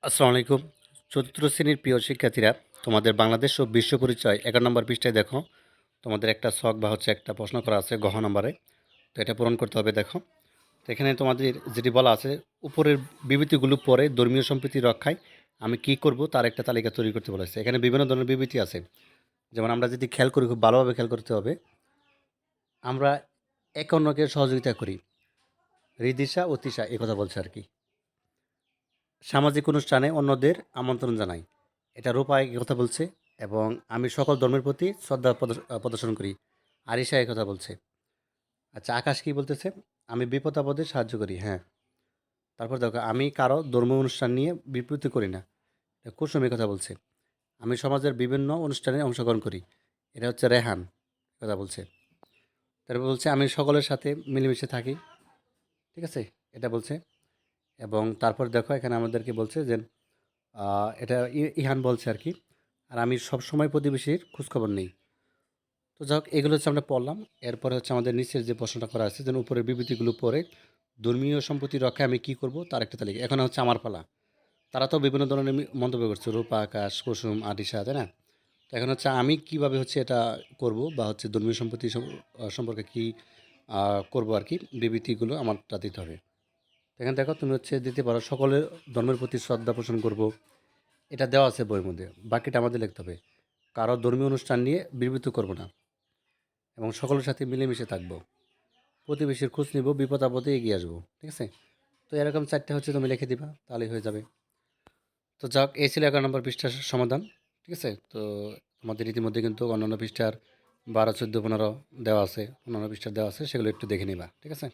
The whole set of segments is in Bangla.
আসসালামু আলাইকুম। চতুর্থ শ্রেণীর প্রিয় শিক্ষার্থীরা, তোমাদের বাংলাদেশ ও বিশ্ব পরিচয় 11 নম্বর পৃষ্ঠায় দেখো, তোমাদের একটা ছক বা একটা প্রশ্ন করা আছে গহ নম্বরে। তো এটা পূরণ করতে হবে দেখো। তো এখানে তোমাদের যেটি বলা আছে, উপরের বিবৃতিগুলো পরে ধর্মীয় সম্প্রীতি রক্ষায় আমি কি করব তার একটা তালিকা তৈরি করতে বলেছে। এখানে বিভিন্ন ধরনের বিবৃতি আছে। যেমন আমরা যদি খেয়াল করি, খুব ভালোভাবে খেয়াল করতে হবে। আমরা একে অন্যকে সহযোগিতা করি। রিদিশা ও তিশা এই কথা বলছে আরকি। সামাজিক অনুষ্ঠানে অন্যদের আমন্ত্রণ জানাই। এটা রূপা এই কথা বলছে এবং আমি সকল ধর্মের প্রতি শ্রদ্ধা প্রদর্শন করি। আরিশা এই কথা বলছে। আচ্ছা, আকাশ কি বলতেছে? আমি বিপদ-আপদে সাহায্য করি। হ্যাঁ। তারপর দেখো, আমি কারো ধর্মীয় অনুষ্ঠান নিয়ে বিবৃতি করি না। এটা কুসুম এই কথা বলছে। আমি সমাজের বিভিন্ন অনুষ্ঠানে অংশগ্রহণ করি। এটা হচ্ছে রেহান কথা বলছে। তারপর বলছে আমি সকলের সাথে মিলেমিশে থাকি। ঠিক আছে? এটা বলছে। এবং তারপর দেখো এখানে আমাদেরকে বলছে যে এটা ইহান বলছে আরকি। আর আমি সবসময় প্রতিবেশীর খোঁজখবর নেই। তো যাই হোক, এগুলো হচ্ছে আমরা পড়লাম। এরপরে হচ্ছে আমাদের নিচের যে প্রশ্নটা করা আছে, যেন উপরের বিবৃতিগুলো পড়ে ধর্মীয় সম্প্রীতি রক্ষায় আমি কী করব তার একটা তালিকা। এখন হচ্ছে আমার পালা। তারা তো বিভিন্ন ধরনের মন্তব্য করছে। রূপা, আকাশ, কুসুম, আদিশা, তাই না? তো এখন হচ্ছে আমি কিভাবে এটা করব বা ধর্মীয় সম্প্রীতি সম্পর্কে কি করব আরকি, বিবৃতিগুলো আমারটা দিতে হবে। তো এখানে দেখো তুমি দিতে পারো সকলের ধর্মের প্রতি শ্রদ্ধা পোষণ করব। এটা দেওয়া আছে বইয়ের মধ্যে। বাকিটা আমাদের লিখতে হবে। কারো ধর্মীয় অনুষ্ঠান নিয়ে বিবৃতি করব না এবং সকলের সাথে মিলেমিশে থাকবো। প্রতিবেশীর খোঁজ নিব, বিপদ আপদে এগিয়ে আসবো। ঠিক আছে? তো এরকম ৪ টা তুমি লিখে দিবা, তাহলেই হয়ে যাবে। তো যাক, এই ছিল ১১ নম্বর পৃষ্ঠার সমাধান। ঠিক আছে? তো আমাদের ইতিমধ্যে কিন্তু অন্যান্য পৃষ্ঠার ১২, ১৪, ১৫ দেওয়া আছে। অন্যান্য পৃষ্ঠার দেওয়া আছে, সেগুলো একটু দেখে নিবা। ঠিক আছে?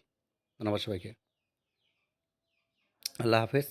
ধন্যবাদ সবাইকে। আল্লাহ হাফেজ।